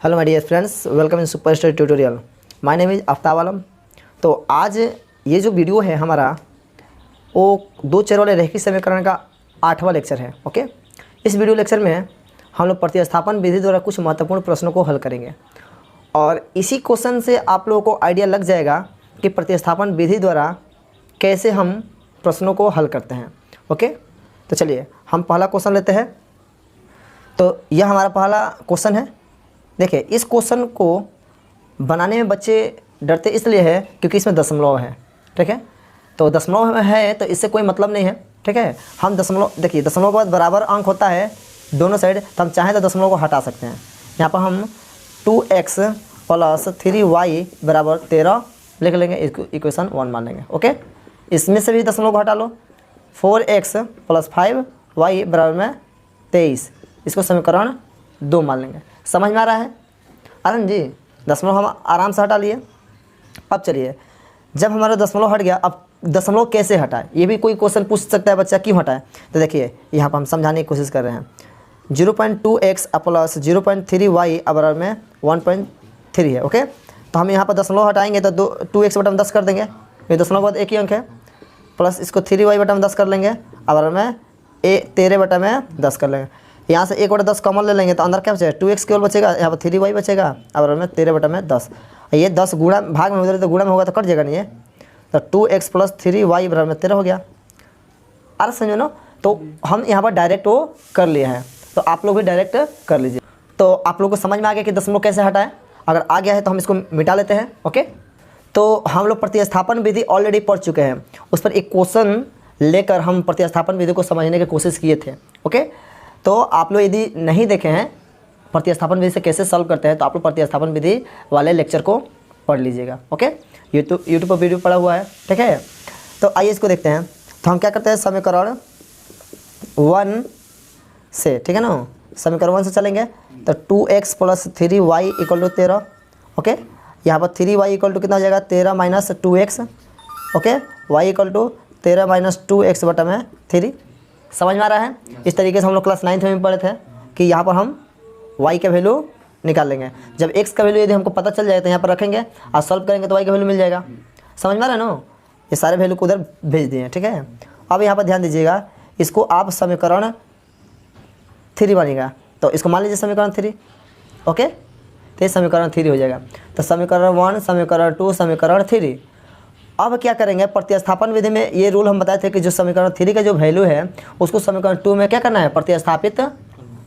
Hello my dear friends, welcome in super study tutorial. My name is Aftab Alam. तो आज ये जो वीडियो है हमारा वो दो चर वाले रैखिक समीकरण का 8वां लेक्चर है। ओके, इस वीडियो लेक्चर में हम लोग प्रतिस्थापन विधि द्वारा कुछ महत्वपूर्ण प्रश्नों को हल करेंगे और इसी क्वेश्चन से आप लोगों को आइडिया लग जाएगा कि प्रतिस्थापन विधि द्वारा कैसे हम प्रश्नों को हल करते हैं। ओके, तो चलिए हम पहला क्वेश्चन लेते हैं। तो यह हमारा पहला क्वेश्चन है। देखिए, इस क्वेश्चन को बनाने में बच्चे डरते इसलिए है क्योंकि इसमें दशमलव है। ठीक है, तो दशमलव है तो इससे कोई मतलब नहीं है। ठीक है, हम दशमलव, देखिए दशमलव के बाद बराबर अंक होता है दोनों साइड, तो हम चाहें तो दशमलव को हटा सकते हैं। यहाँ पर हम 2x + 3y = 13 लिख लेंगे, इसको इक्वेशन 1 मान लेंगे। ओके, इसमें से भी दशमलव को हटा लो। 4x + 5y = 23, इसको समीकरण 2 मान लेंगे। समझ में आ रहा है आनंद जी? दशमलव हम आराम से हटा लिए। अब चलिए, जब हमारा दशमलव हट गया, अब दशमलव कैसे हटाए, ये भी कोई क्वेश्चन पूछ सकता है बच्चा, क्यों हटाए। तो देखिए यहाँ पर हम समझाने की कोशिश कर रहे हैं। 0.2x + 0.3y = 1.3 है। ओके, तो हम यहाँ पर दशमलव हटाएंगे तो 2x बटा में 10 कर देंगे, ये दशमलव के बाद एक ही अंक है, प्लस इसको 3y बटा में 10 कर लेंगे, अब में 13 बटा में 10 कर लेंगे। यहाँ से 1 बटा 10 कॉमन ले लेंगे तो अंदर क्या बचेगा, 2x केवल बचेगा, यहाँ पर 3y बचेगा, अब में 13 बटा में 10। ये 10 गुणा भाग में उधर तो गुणा में होगा तो कट जाएगा नहीं है, तो 2x + 3y = 13 हो गया। अरे समझो ना, तो हम यहाँ पर डायरेक्ट वो कर लिए हैं, तो आप लोग भी डायरेक्ट कर लीजिए। तो आप लोग को समझ में आ गया कि दशमलव कैसे हटाएं। अगर आ गया है तो हम इसको मिटा लेते हैं। ओके, तो हम लोग प्रतिस्थापन विधि ऑलरेडी पढ़ चुके हैं, उस पर एक क्वेश्चन लेकर हम प्रतिस्थापन विधि को समझने की कोशिश किए थे। ओके, तो आप लोग यदि नहीं देखे हैं प्रतिस्थापन विधि से कैसे सॉल्व करते हैं, तो आप लोग प्रतिस्थापन विधि वाले लेक्चर को पढ़ लीजिएगा। ओके, यूट्यूब पर वीडियो पड़ा हुआ है। ठीक है, तो आइए इसको देखते हैं। तो हम क्या करते हैं, समीकरण 1 से, ठीक है ना, समीकरण 1 से चलेंगे। तो 2x + 3y = 13। ओके, यहाँ पर 3y = कितना हो जाएगा, 13 - 2x। ओके, y = 13 - 2x बटा में 3। समझ में आ रहा है? इस तरीके से हम लोग क्लास 9th में पढ़े थे कि यहाँ पर हम y का वैल्यू निकाल लेंगे। जब x का वैल्यू यदि हमको पता चल जाए तो यहाँ पर रखेंगे और सॉल्व करेंगे तो y का वैल्यू मिल जाएगा। समझ में आ रहा है ना? ये सारे वैल्यू को उधर भेज दिए, ठीक है। अब यहाँ पर ध्यान दीजिएगा, इसको आप समीकरण 3 मानिएगा, तो इसको मान लीजिए समीकरण 3। ओके, तो ये समीकरण 3 हो जाएगा। तो समीकरण 1, समीकरण 2, समीकरण 3। अब क्या करेंगे, प्रतिस्थापन विधि में ये रूल हम बताए थे कि जो समीकरण 3 का जो वैल्यू है उसको समीकरण 2 में क्या करना है, प्रतिस्थापित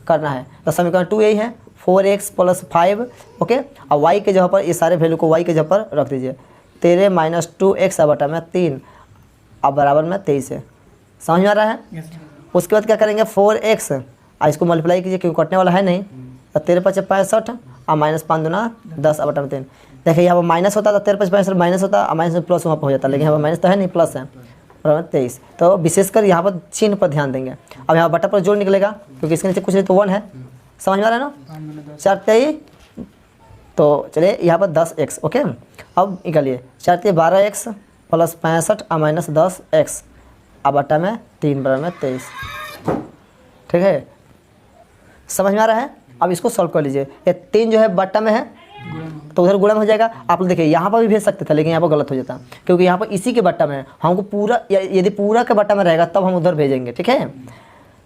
करना है। तो समीकरण 2 यही है, 4x + 5। ओके, और y के जगह पर ये सारे वैल्यू को y के जगह पर रख दीजिए, 13 - 2x बटा में 3 अब बराबर में 23 है। समझ में आ रहा है? उसके बाद क्या करेंगे, 4x और इसको मल्टीप्लाई कीजिए क्योंकि कटने वाला है नहीं, तो 13 × 5 = 65 और -5 × 2 = 10 बटा में 3। देखिए यहाँ पर माइनस होता था, 13 × 5 = 65 माइनस होता और माइनस में प्लस वहाँ पर हो जाता, लेकिन यहाँ पर माइनस तो है नहीं, प्लस है, बराबर 23। तो विशेषकर यहाँ पर चिन्ह पर ध्यान देंगे। अब यहाँ बटा पर जोड़ निकलेगा क्योंकि इसके नीचे कुछ नहीं तो 1 है। समझ में आ रहा है ना? 4 × 3, तो चलिए यहाँ पर 10x। ओके, अब निकालिए, 4 × 3 12x + 65 और -10x अब बटा में 3 बराबर में 23। ठीक है, समझ में आ रहा है? अब इसको सॉल्व कर लीजिए। ये 3 जो है बट्टा में है तो उधर गुणा में हो जाएगा। आप लोग देखिए यहाँ पर भी भेज सकते थे, लेकिन यहाँ पर गलत हो जाता क्योंकि यहाँ पर इसी के बट्टा में है। हमको पूरा, यदि पूरा के बट्टा में रहेगा तब हम उधर भेजेंगे। ठीक है,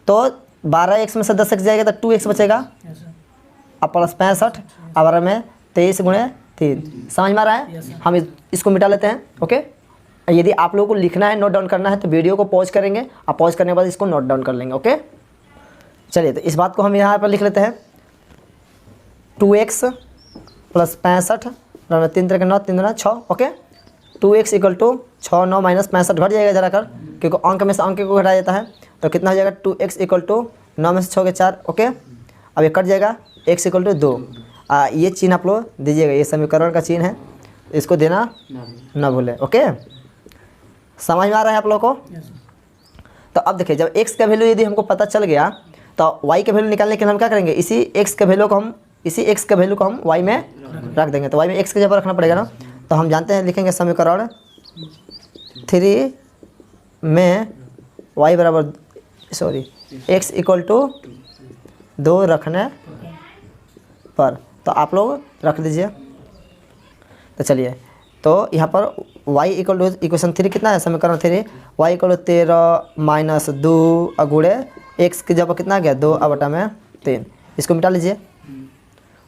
तो 12x में से 10x जाएगा तो 2x बचेगा अब प्लस 65 और में 23 × 3। समझ में आ रहा है? हम इसको मिटा लेते हैं। ओके, यदि आप लोगों को लिखना है, नोट डाउन करना है तो वीडियो को पॉज करेंगे और पॉज करने के बाद इसको नोट डाउन कर लेंगे। ओके, चलिए तो इस बात को हम यहाँ पर लिख लेते हैं, 2x + 65 और 3 × 3 = 9, 3 × 6। ओके, 2x = 6, 9 - 65 घट जाएगा जरा कर, क्योंकि अंक में से अंक को घटाया जाता है। तो कितना हो जाएगा, 2x = 9 में से 6 के 4। ओके, अब ये कट जाएगा, x = 2। ये चिन्ह आप लोग दीजिएगा, ये समीकरण का चिन्ह है, इसको देना ना भूलें। ओके, समझ में आ रहा है आप लोग को? तो अब देखिए, जब x का वैल्यू यदि हमको पता चल गया तो y का वैल्यू निकालने के लिए हम क्या करेंगे, इसी x का वैल्यू को हम y में रख देंगे। तो y में x की जगह रखना पड़ेगा ना, तो हम जानते हैं, लिखेंगे समीकरण 3 में y बराबर x = 2 रखने पर तो आप लोग रख दीजिए। तो चलिए, तो यहाँ पर y इक्वल टू इक्वेशन 3 कितना है, समीकरण 3 y इक्वल टू 13 माइनस 2 गुणे x की जगह कितना आ गया 2 बटा में 3, इसको मिटा लीजिए।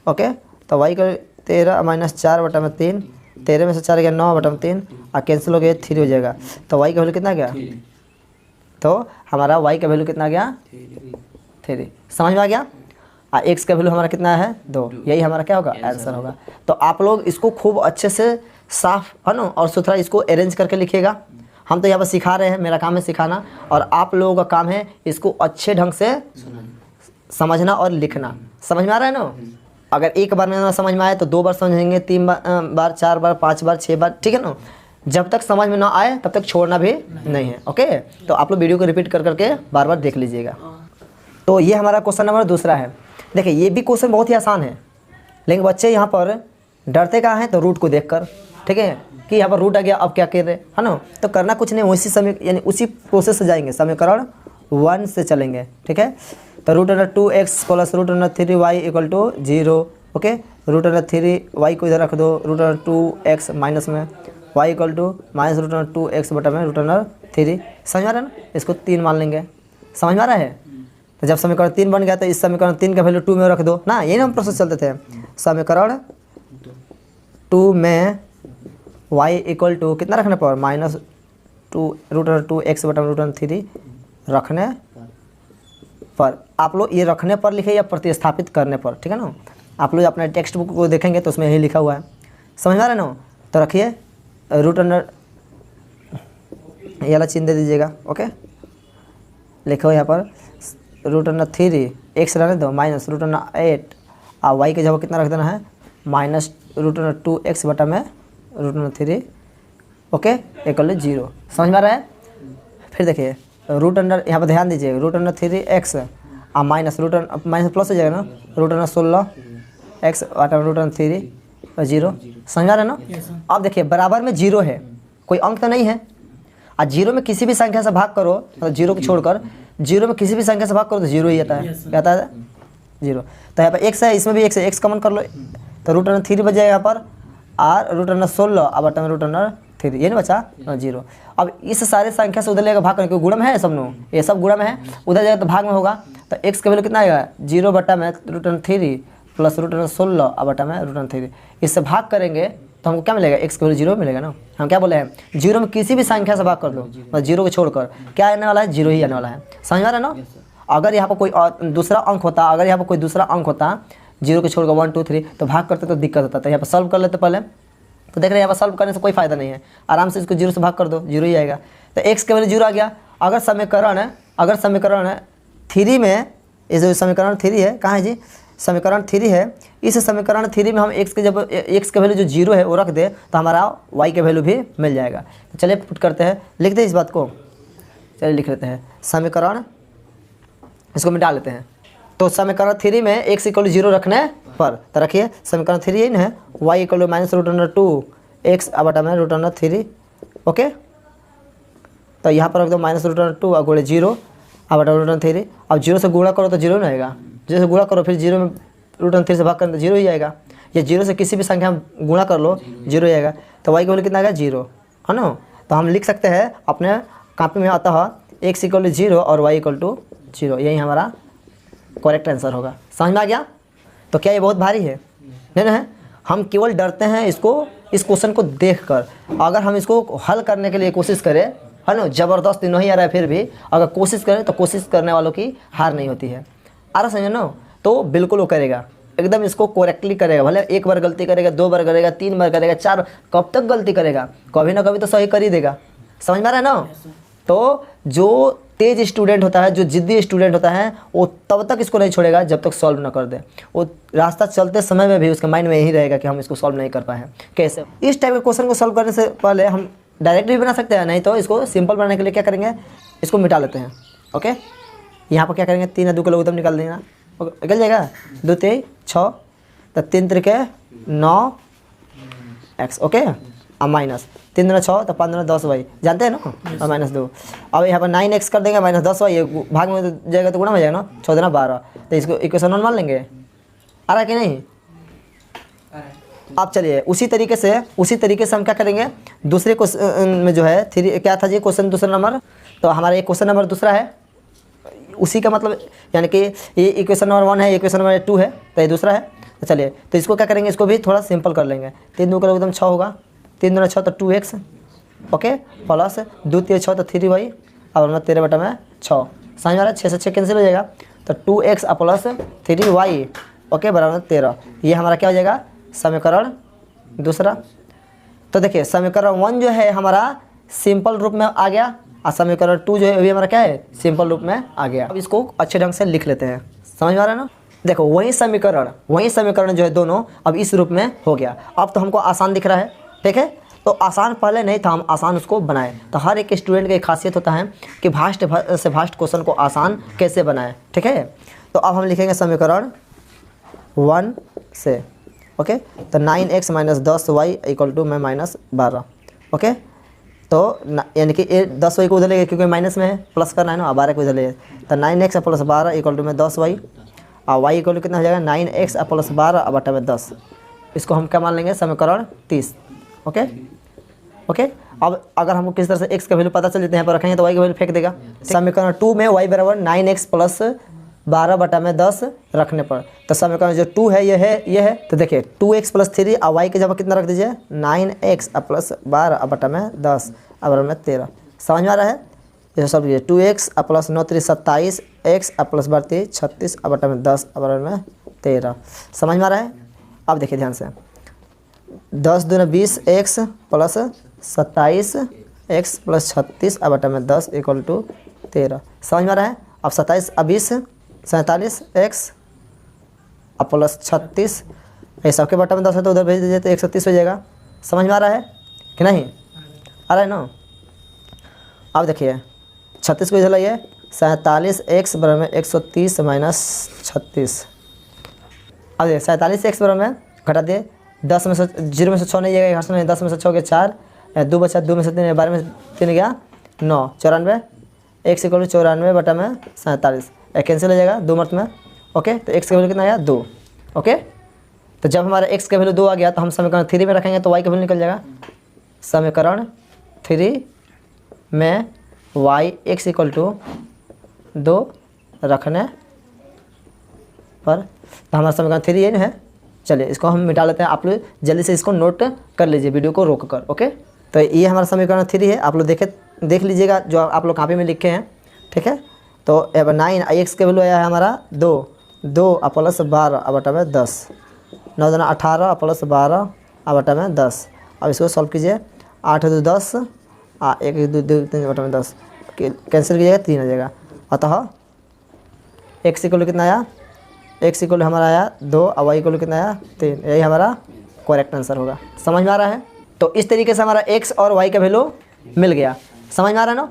ओके, तो y इक्वल 13 माइनस 4 बटा में 3, 13 में से 4 गया 9 बटा में 3 और कैंसिल हो गया 3 हो जाएगा। तो y का वैल्यू कितना गया, तो हमारा y का वैल्यू कितना गया 3, समझ में आ गया। और x का वैल्यू हमारा कितना है 2, यही हमारा क्या होगा आंसर होगा। तो आप लोग इसको खूब अच्छे से साफ है ना और सुथरा इसको अरेंज करके लिखिएगा। हम तो यहाँ पर सिखा रहे हैं, मेरा काम है सिखाना और आप लोगों का काम है इसको अच्छे ढंग से समझना और लिखना। समझ में आ रहा है ना। अगर एक बार में ना समझ में आए तो 2 बार समझेंगे, 3 बार 4 बार 5 बार 6 बार, ठीक है ना। जब तक समझ में ना आए तब तक छोड़ना भी नहीं है। ओके, तो आप लोग वीडियो को रिपीट कर करके बार बार देख लीजिएगा। तो ये हमारा क्वेश्चन नंबर 2 है। देखिए ये भी क्वेश्चन बहुत ही आसान है, लेकिन बच्चे यहाँ पर डरते कहाँ हैं, तो रूट को देखकर, ठीक है, कि यहाँ पर रूट आ गया अब क्या कर रहे है ना। तो करना कुछ नहीं, उसी समय यानी उसी प्रोसेस से जाएंगे, समीकरण 1 से चलेंगे, ठीक है। तो √2x plus √3y equal to 0। Okay, √3y को इधर रख दो, √2x माइनस में y equal to minus √2x बटा में √3। समझ में आ रहा है ना, इसको 3 मान लेंगे। समझ में आ रहा है। तो जब समीकरण 3 बन गया तो इस समीकरण 3 का वैल्यू 2 में रख दो ना, यही ना हम प्रोसेस चलते थे। समीकरण 2 में y इक्वल टू कितना रखने पर -2 √2x बटा √3 रखने पर। आप लोग ये रखने पर लिखे या प्रतिस्थापित करने पर, ठीक है ना। आप लोग अपने टेक्स्ट बुक को देखेंगे तो उसमें यही लिखा हुआ है। समझ में आ रहा है ना। तो रखिए रूट अंडर ये वाला चिन्ह दे दीजिएगा। ओके, लिखो यहाँ पर √3 x रहने दो माइनस √8 और y की जगह कितना रख देना है -√2x बटा में √3। Okay, equal 0। समझ में आ रहा है। फिर देखिए रूट अंडर, यहाँ पर ध्यान दीजिए, √3x और माइनस प्लस हो जाएगा ना, √16x बटा √3 0। समझ आ रहा है ना। अब देखिए बराबर में 0 है, कोई अंक तो नहीं है। और 0 में किसी भी संख्या से भाग करो, मतलब 0 को छोड़कर 0 में किसी भी संख्या से भाग करो तो 0 ही आता है। क्या आता है 0। तो यहाँ पर x है, इसमें भी x है, x कॉमन कर लो तो √3 बच जाएगा यहाँ पर, और √16 और बटा में √3, ये नहीं बचा 0। अब इस सारे संख्या से उधर लेकर भाग करने, गुणा में है सब नो, ये सब गुणा में है, उधर जाएगा तो भाग में होगा। तो x का वैल्यू कितना आएगा 0 बटा में √3 प्लस √16 और बटा में √3। इससे भाग करेंगे तो हमको क्या मिलेगा, x का वैल्यू 0 मिलेगा ना। हम क्या बोले हैं 0 में किसी भी संख्या से भाग कर दो, मतलब 0 को छोड़कर क्या आने वाला है 0 ही आने वाला है। समझ में आ रहा है ना। अगर यहाँ पर कोई दूसरा अंक होता, अगर यहाँ पर कोई दूसरा अंक होता 0 को छोड़कर 1 2 3 तो भाग करते तो दिक्कत होता। तो यहाँ पर सॉल्व कर लेते पहले। तो देख रहे हैं यहाँ पर सॉल्व करने से कोई फायदा नहीं है, आराम से इसको 0 से भाग कर दो 0 ही आएगा। तो x का वैल्यू 0 आ गया। अगर समीकरण 3 में, ये जो समीकरण 3 है कहाँ है जी, समीकरण 3 है, इस समीकरण 3 में हम x के जब x का वैल्यू जो 0 है वो रख दे तो हमारा y का वैल्यू भी मिल जाएगा। तो चलिए पुट करते हैं, लिख दे इस बात को, चलिए लिख लेते हैं समीकरण, इसको मिटा लेते हैं। तो समीकरण 3 में x इक्वल 0 रखने पर, तो रखिए समीकरण 3 यही ना है, y इक्वल -√2x बटा में √3। ओके, तो यहाँ पर रख दो -√2 और गुणे 0 और बटा √3। अब 0 से गुणा करो तो 0 नहीं आएगा, 0 से गुणा करो फिर 0 में √3 से भाग करें तो 0 ही आएगा। या 0 से किसी भी संख्या में गुणा कर लो 0 ही आएगा। तो y का वैल्यू कितना आएगा 0, है ना। तो हम लिख सकते हैं अपने कॉपी में, अतः x इक्वल 0 और y इक्वल 0, यही हमारा करेक्ट आंसर होगा। समझ में आ गया। तो क्या ये बहुत भारी है, नहीं ना है। हम केवल डरते हैं इसको, इस क्वेश्चन को देखकर। अगर हम इसको हल करने के लिए कोशिश करें, है ना, ज़बरदस्ती नहीं आ रहा है फिर भी अगर कोशिश करें तो कोशिश करने वालों की हार नहीं होती है। आ रहा समझो ना। तो बिल्कुल वो करेगा, एकदम इसको करेक्टली करेगा। भले एक बार गलती करेगा, 2 बार करेगा, 3 बार करेगा, 4, कब तक गलती करेगा, कभी ना कभी तो सही कर ही देगा। समझ में आ रहा है ना। तो जो तेज स्टूडेंट होता है, जो जिद्दी स्टूडेंट होता है, वो तब तक इसको नहीं छोड़ेगा जब तक सॉल्व ना कर दे। वो रास्ता चलते समय में भी उसके माइंड में यही रहेगा कि हम इसको सॉल्व नहीं कर पाए हैं। कैसे, इस टाइप के क्वेश्चन को सॉल्व करने से पहले हम डायरेक्ट भी बना सकते हैं, नहीं तो इसको सिंपल बनाने के लिए क्या करेंगे, इसको मिटा लेते हैं। ओके, यहाँ पर क्या करेंगे 3 और 2 को लोग एकदम निकाल देना, निकल जाएगा 2 3 6, तो 3 3 9x। ओके, अब माइनस 3 2 6 तो 15 10y, जानते हैं ना, और -2। अब यहाँ पर 9x कर देंगे -10y, भाग में जाएगा तो गुणा में जाएगा ना, 6 2 12। तो इसको इक्वेशन 1 मान लेंगे। आ रहा है कि नहीं, अब चलिए उसी तरीके से हम क्या करेंगे, दूसरे क्वेश्चन में जो है थ्री क्या था जी क्वेश्चन दूसरा नंबर, तो हमारा एक क्वेश्चन नंबर दूसरा है, उसी का मतलब यानी कि ये इक्वेशन नंबर 1 है, इक्वेशन नंबर 2 है, तो ये दूसरा है। तो चलिए तो इसको क्या करेंगे, इसको भी थोड़ा सिंपल कर लेंगे। 3 दूनी एकदम 6 होगा, 3 दूनी 6 तो 2x, ओके, प्लस 2 3 6 तो 3y और मैं 13/6 समझ में आ रहा है। 6 से 6 कैंसिल हो जाएगा तो 2x प्लस 3y ओके बराबर 13। ये हमारा क्या हो जाएगा समीकरण दूसरा। तो देखिए समीकरण 1 जो है हमारा सिंपल रूप में आ गया और समीकरण 2 जो है अभी हमारा क्या है सिंपल रूप में आ गया। अब इसको अच्छे ढंग से लिख लेते हैं, समझ में आ रहा है ना। देखो वही समीकरण जो है दोनों अब इस रूप में हो गया। अब तो हमको आसान दिख रहा है, ठीक है। तो आसान पहले नहीं था, हम आसान उसको बनाए। तो हर एक स्टूडेंट का एक खासियत होता है कि भास्ट से भास्ट क्वेश्चन को आसान कैसे बनाए, ठीक है। तो अब हम लिखेंगे समीकरण 1 से, ओके। तो 9x - 10y = में -12, ओके। तो यानी कि 10y को उधर लेंगे क्योंकि माइनस में है, प्लस करना है ना, 12 को उधर ले। तो 9x + 12 = में 10y और y = कितना हो जाएगा 9x + 12 में 10। इसको हम क्या मान लेंगे समीकरण 30, ओके ओके। अब अगर हमको किस तरह से x का वैल्यू पता चल जाते हैं यहाँ पर रखेंगे तो y का वैल्यू फेंक देगा। समीकरण 2 में y बराबर 9x + 12 में 10 रखने पर, तो समीकरण जो 2 है ये है। तो देखिए 2x + 3 और y की जगह कितना रख दीजिए 9x + 12 में 10 बराबर में 13। समझ में आ रहा है। ये सब लीजिए 2x + 9 3 27 x + 32 36 में 10 बराबर में 13। समझ में आ रहा है। अब देखिए ध्यान से 10 दूनी 20 x + 27 x + 36 में 10 = 13। समझ में आ रहा है। अब 27 और 20 47 x + 36 ये सबके बटा में 10 है तो उधर भेज दीजिए तो 130 हो जाएगा। समझ में आ रहा है कि नहीं आ रहा है ना। अब देखिए 36 को इधर लाइए 47 x बराबर में 130 - 36। अब देखिए 47 x बराबर में घटा दिए 10 में से 0 में से 6 नहीं जाएगा, 10 में से 6 गया 4, 2 बचा 2 में से 3 12 में 3 गया 9 94 x = 94 में 47 कैंसिल हो जाएगा 2 मर्त में, ओके। तो x का वैल्यू कितना आया 2, ओके। तो जब हमारा x का वैल्यू 2 आ गया तो हम समीकरण 3 में रखेंगे तो y का वैल्यू निकल जाएगा। समीकरण 3 में y x = 2 रखने पर, तो हमारा समीकरण 3 ये है। चलिए इसको हम मिटा लेते हैं, आप लोग जल्दी से इसको नोट कर लीजिए वीडियो को रोक कर, ओके। तो ये हमारा समीकरण 3 है, आप लोग देख लीजिएगा जो आप लोग कॉपी में लिखे हैं, ठीक है। तो अब 9 x का वैल्यू आया है हमारा 2 + 12 में 10 9 दूना 18 + 12 में 10। अब इसको सॉल्व कीजिए 8 2 10 1 2 2 3 में 10 कैंसिल कीजिएगा 3 हो जाएगा। अतः x = कितना आया x = हमारा आया 2 और y = कितना आया 3। यही हमारा करेक्ट आंसर होगा। समझ में आ रहा है। तो इस तरीके से हमारा x और y का वैल्यू मिल गया। समझ में आ रहा है ना।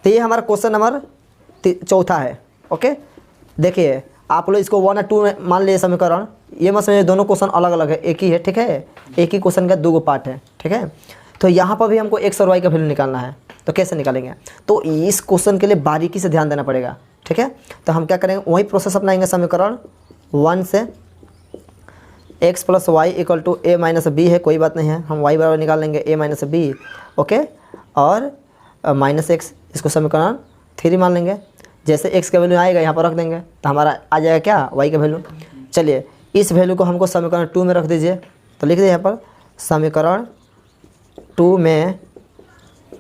तो ये हमारा क्वेश्चन नंबर 4 है, ओके। देखिए आप लोग इसको 1 और 2 में मान लिए समीकरण, ये मत समझिए दोनों क्वेश्चन अलग अलग है, एक ही है, ठीक है। एक ही क्वेश्चन का 2 पार्ट है, ठीक है। तो यहाँ पर भी हमको x और y का वैल्यू निकालना है, तो कैसे निकालेंगे। तो इस क्वेश्चन के लिए बारीकी से ध्यान देना पड़ेगा, ठीक है। तो हम क्या करेंगे वही प्रोसेस अपनाएंगे। समीकरण 1 से x + y = a - b है, कोई बात नहीं है, हम y बराबर निकाल लेंगे a - b, ओके। और -x इसको समीकरण 3 मान लेंगे। जैसे x का वैल्यू आएगा यहाँ पर रख देंगे तो हमारा आ जाएगा क्या y का वैल्यू। चलिए इस वैल्यू को हमको समीकरण 2 में रख दीजिए। तो लिख दीजिए यहाँ पर समीकरण 2 में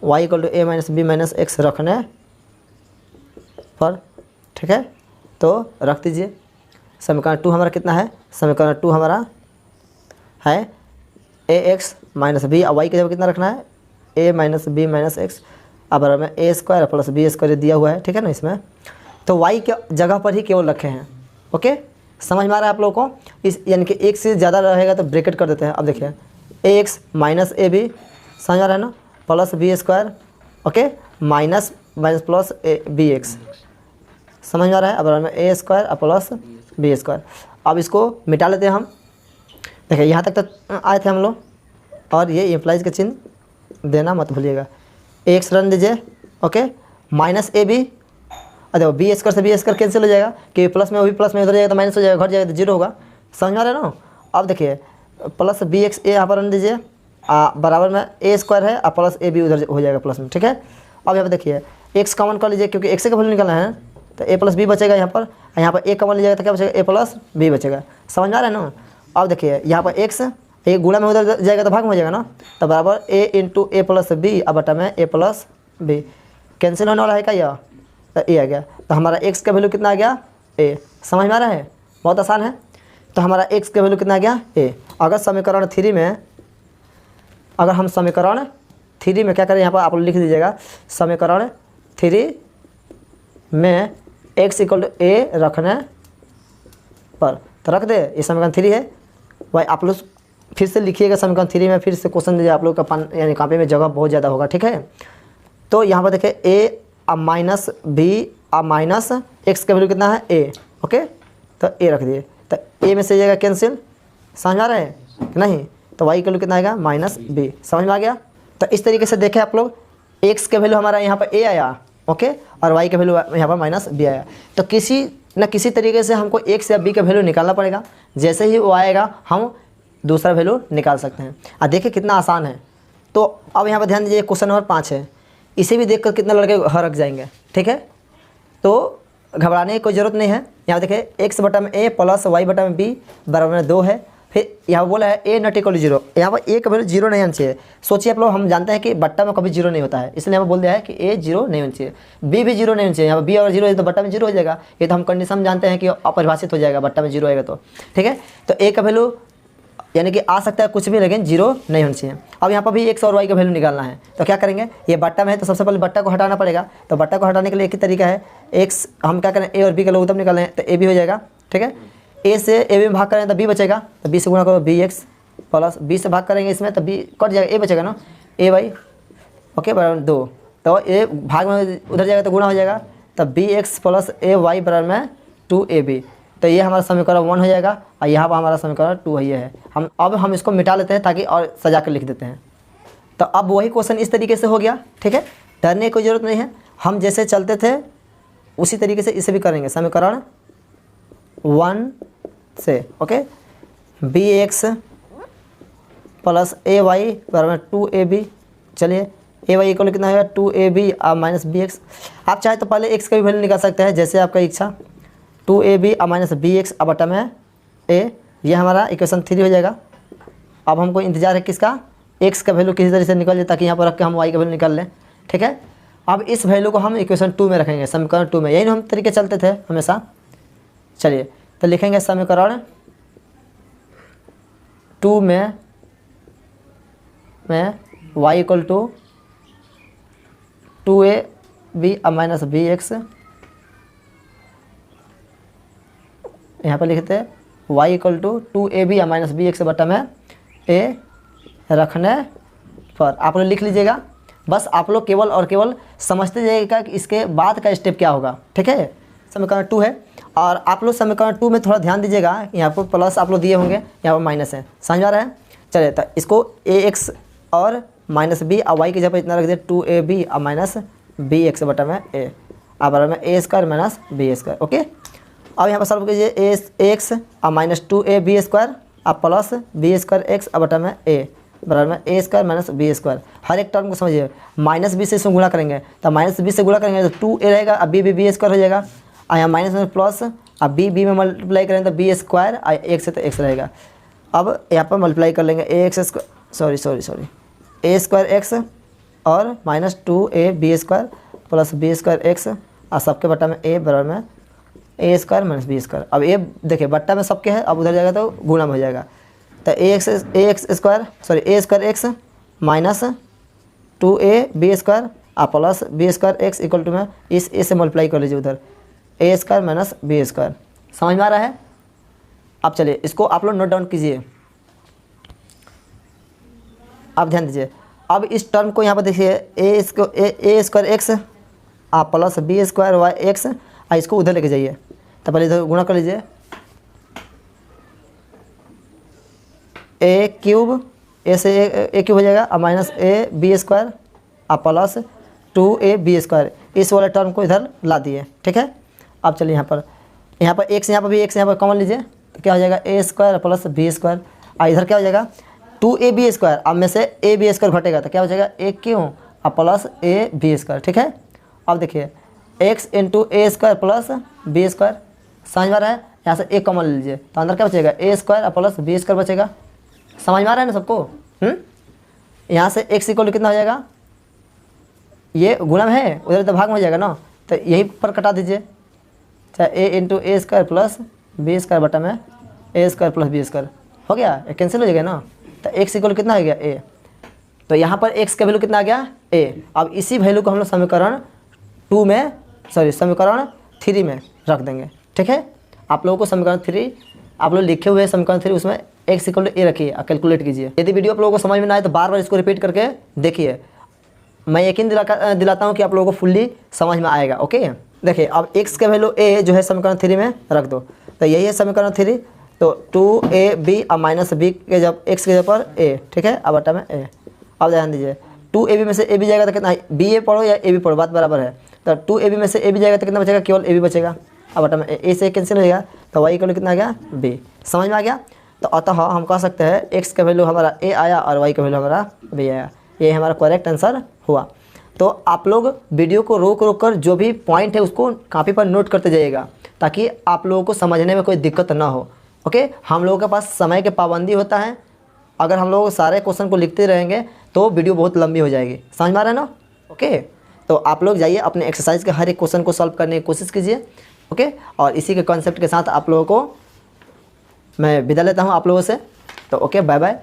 y = a - b - x रखने पर, ठीक है। तो रख दीजिए समीकरण 2 हमारा कितना है, समीकरण 2 हमारा है ax - b और y की जगह कितना रखना है a - b - x अब बराबर में a² + b² दिया हुआ है, ठीक है ना इसमें। तो y के जगह पर ही केवल रखे हैं, ओके। समझ में आ रहा है आप लोगों को। इस यानी कि एक से ज़्यादा रहेगा तो ब्रैकेट कर देते हैं। अब देखिए ax - ab समझ आ रहा है ना plus b², okay, minus plus bx समझ में आ रहा है। अब बराबर में a² + b²। अब इसको मिटा लेते हैं हम। देखिए यहाँ तक आए थे हम लोग, और ये इम्प्लाइज का चिन्ह देना मत भूलिएगा। x रन दीजिए, ओके, -ab और देखो b² से b² कैंसिल हो जाएगा कि प्लस में वो भी प्लस में उधर जाएगा तो माइनस हो जाएगा, घट जाएगा तो 0 होगा। समझ में आ रहा है ना। अब देखिए प्लस बी एक्स ए यहाँ पर रन दीजिए, बराबर में ए स्क्वायर है और प्लस ए बी उधर हो जाएगा प्लस में, ठीक है। अब यहाँ पर देखिए एक्स कॉमन कर लीजिए क्योंकि एक्स का वैल्यू निकालना है, तो ए प्लस बी बचेगा यहाँ पर, यहाँ पर ए कॉमन लीजिएगा तो क्या बचेगा, ए प्लस बी बचेगा। समझ में आ रहा है ना। अब देखिए यहाँ पर एक्स ए गुणा में उधर जाएगा तो भाग में हो जाएगा ना, तो बराबर ए इंटू ए प्लस बी अब बटा में ए प्लस बी, कैंसिल होने वाला है क्या यह, तो ए आ गया। तो हमारा एक्स का वैल्यू कितना आ गया, ए। समझ में आ रहा है, बहुत आसान है। तो हमारा एक्स का वैल्यू कितना आ गया, ए। अगर समीकरण 3 में, अगर हम समीकरण 3 में क्या करें, यहाँ पर आप लोग लिख दीजिएगा, समीकरण 3 में एक्स इक्वल टू ए रखने पर, तो रख दे, ये समीकरण 3 है भाई। आप लोग फिर से लिखिएगा समीकरण 3 में, फिर से क्वेश्चन दीजिए, आप लोग का यानी कॉपी में जगह बहुत ज़्यादा होगा, ठीक है। तो यहाँ पर देखिए ए अब माइनस बी अब माइनस एक्स का वैल्यू कितना है, ए, ओके। तो ए रख दिए, तो ए में से जाएगा कैंसिल, समझ में आ रहा है कि नहीं। तो वाई का वैल्यू कितना आएगा, माइनस बी। समझ में आ गया। तो इस तरीके से देखें आप लोग, एक्स का वैल्यू हमारा यहाँ पर ए आया, ओके, और वाई का वैल्यू यहाँ पर माइनस बी आया। तो किसी न किसी तरीके से हमको एक्स या बी का वैल्यू निकालना पड़ेगा, जैसे ही वो आएगा हम दूसरा वैल्यू निकाल सकते हैं। अब देखिए कितना आसान है। तो अब यहाँ पर ध्यान दीजिए, क्वेश्चन नंबर 5 है, इसे भी देखकर कितने लड़के हरक जाएंगे, ठीक है। तो घबराने की कोई ज़रूरत नहीं है। यहाँ देखिए एक्स बटा में ए प्लस वाई बटा में बी बराबर में 2 है। फिर यहाँ बोला है ए नॉट इक्वल 0, यहाँ पर ए का वैल्यू 0 नहीं होना चाहिए। सोचिए आप लोग, हम जानते हैं कि बट्टा में कभी 0 नहीं होता है, इसलिए हमें बोल दिया है कि ए 0 नहीं होना चाहिए, बी भी 0 नहीं होना चाहिए। यहाँ पर बी अगर 0 है तो बट्टा में 0 हो जाएगा, ये तो हम कंडीशन जानते हैं कि अपरिभाषित हो जाएगा, बट्टा में 0 आएगा तो, ठीक है। तो ए का वैल्यू यानी कि आ सकता है कुछ भी, लेकिन 0 नहीं होना चाहिए। अब यहाँ पर भी एक्स और वाई का वैल्यू निकालना है, तो क्या करेंगे, ये बट्टा में है तो सबसे पहले बट्टा को हटाना पड़ेगा। तो बट्टा को हटाने के लिए एक ही तरीका है, एक्स हम क्या करें, ए और बी का लघुत्तम निकालें तो ए भी हो जाएगा, ठीक है। ए से ए में भाग करें तो बी बचेगा, तो बी से गुणा करो बी एक्स प्लस बी से भाग करेंगे इसमें तो बी कट जाएगा, ए बचेगा ना, ए वाई, ओके, बराबर 2। तो ए भाग में उधर जाएगा तो गुणा हो जाएगा, तब बी एक्स प्लस ए वाई बराबर में 2ab। तो ये हमारा समीकरण 1 हो जाएगा और यहाँ पर हमारा समीकरण 2 ये है। हम इसको मिटा लेते हैं ताकि और सजा कर लिख देते हैं। तो अब वही क्वेश्चन इस तरीके से हो गया, ठीक है। डरने की कोई ज़रूरत नहीं है, हम जैसे चलते थे उसी तरीके से इसे भी करेंगे। समीकरण 1 से, ओके, बी एक्स प्लस ए वाई बराबर 2ab। चलिए ए वाई इक्वल कितना है 2ab और माइनस बी एक्स। आप चाहे तो पहले एक्स का भी वैल्यू निकाल सकते हैं, जैसे आपका इच्छा। 2ab और माइनस बी एक्स अब बटा में ए, ये हमारा इक्वेशन 3 हो जाएगा। अब हमको इंतजार है किसका, एक्स का वैल्यू किसी तरह से निकल जाए ताकि यहाँ पर रख के हम वाई का वैल्यू निकाल लें, ठीक है। अब इस वैल्यू को हम इक्वेशन 2 में रखेंगे, समीकरण 2 में। यही हम तरीके चलते थे हमेशा। चलिए तो लिखेंगे समीकरण 2 में y इक्वल टू 2ab और माइनस बी एक्स, यहाँ पर लिखते हैं y इक्वल टू 2ab और माइनस बी एक्स बटा में a रखने पर। आप लोग लिख लीजिएगा, बस आप लोग केवल और केवल समझते जाइएगा कि इसके बाद का स्टेप क्या होगा, ठीक है। समीकरण 2 है और आप लोग समीकरण 2 में थोड़ा ध्यान दीजिएगा, यहाँ पर प्लस आप लोग दिए होंगे, यहाँ पर माइनस है, समझ आ रहा है। चलिए तो इसको ax और माइनस बी और वाई की जगह पर इतना रख दिया 2ab और माइनस बी एक्स बटा में a, अब बराबर में a square minus B square, okay. अब यहाँ पर सॉल्व कीजिए ए एक्स और माइनस 2ab स्क्वायर और प्लस बी स्क्वायर एक्स और बटा में a बराबर में a square minus B square. हर एक टर्म को समझिए, माइनस बी से इसमें गुणा करेंगे तो माइनस बी से गुणा करेंगे तो 2a रहेगा और बी स्क्वायर हो जाएगा, और यहाँ माइनस में प्लस अब बी में मल्टीप्लाई करेंगे तो बी स्क्वायर और एक्स से तो एक्स रहेगा। अब यहाँ पर मल्टीप्लाई कर लेंगे a x sorry a square x और minus 2ab square plus B square x और सबके बट्टा में a बराबर में a square minus B square. अब ए देखिए बट्टा में सबके है, अब उधर जाएगा तो गुणा में हो जाएगा। तो A square X minus 2ab square और plus B square X equal to में इस ए से मल्टीप्लाई कर लीजिए उधर A square minus B square. समझ में आ रहा है। अब चलिए इसको आप लोग नोट डाउन कीजिए, आप ध्यान दीजिए। अब इस टर्म को यहाँ पर देखिए ए स्क्वायर एक्स और plus B square y x, और इसको उधर लेके जाइए। तो पहले इधर गुणा कर लीजिए, ए क्यूब ए से ए क्यूब हो जाएगा और माइनस ए बी स्क्वायर और प्लस 2ab स्क्वायर, इस वाले टर्म को इधर ला दिए, ठीक है। अब चलिए यहाँ पर एक्स यहाँ पर भी एक्स यहाँ पर कॉमन लीजिए तो क्या हो जाएगा ए स्क्वायर प्लस बी स्क्वायर और इधर क्या हो जाएगा 2ab²। अब में से ab² घटेगा तो क्या हो जाएगा a क्यों अब प्लस ab²। ठीक है, अब देखिए x into a² plus b²। समझ में आ रहा है, यहाँ से a कॉमन ले लीजिए तो अंदर क्या बचेगा a² और प्लस b² बचेगा। समझ में आ रहा है ना सबको। यहाँ से x इक्वल कितना हो जाएगा, ये गुणा है उधर तो भाग में हो जाएगा ना, तो यहीं पर कटा दीजिए, चाहे a into a² plus b² बटा में a² प्लस b² हो गया, ये कैंसिल हो जाएगा ना। तो x इक्वल कितना हो गया a, तो यहाँ पर x का वैल्यू कितना आ गया a। अब इसी वैल्यू को हम लोग समीकरण 3 में रख देंगे। ठीक है, आप लोगों को समीकरण 3 आप लोग लिखे हुए समीकरण 3 उसमें x इक्वल a रखिए और कैलकुलेट कीजिए। यदि वीडियो आप लोगों को समझ में ना आए तो बार बार इसको रिपीट करके देखिए, मैं यकीन दिलाता हूँ कि आप लोगों को फुल्ली समझ में आएगा। ओके, देखिए अब x का वैल्यू a जो है समीकरण 3 में रख दो, तो यही है समीकरण 3। तो 2ab और माइनस b के जब x के जगह पर a, ठीक है, अब बटा में a। अब ध्यान दीजिए 2ab में से a भी जाएगा तो कितना, ba पढ़ो या a भी पढ़ो बात बराबर है। तो 2ab में से a भी जाएगा तो कितना बचेगा, केवल a भी बचेगा। अब बटा में a से कैंसिल हो जाएगा तो y इक्वल कितना आ गया b। समझ में आ गया। तो अतः हम कह सकते हैं x का वैल्यू हमारा a आया और y का वैल्यू हमारा b आया, ये हमारा करेक्ट आंसर हुआ। तो आप लोग वीडियो को रोक कर जो भी पॉइंट है उसको कॉपी पर नोट करते जाइएगा ताकि आप लोगों को समझने में कोई दिक्कत ना हो। ओके, हम लोगों के पास समय की पाबंदी होता है, अगर हम लोग सारे क्वेश्चन को लिखते रहेंगे तो वीडियो बहुत लंबी हो जाएगी। समझ में आ रहा है ना। ओके, तो आप लोग जाइए अपने एक्सरसाइज के हर एक क्वेश्चन को सॉल्व करने की कोशिश कीजिए। ओके, और इसी के कॉन्सेप्ट के साथ आप लोगों को मैं विदा लेता हूँ आप लोगों से। तो ओके, बाय बाय।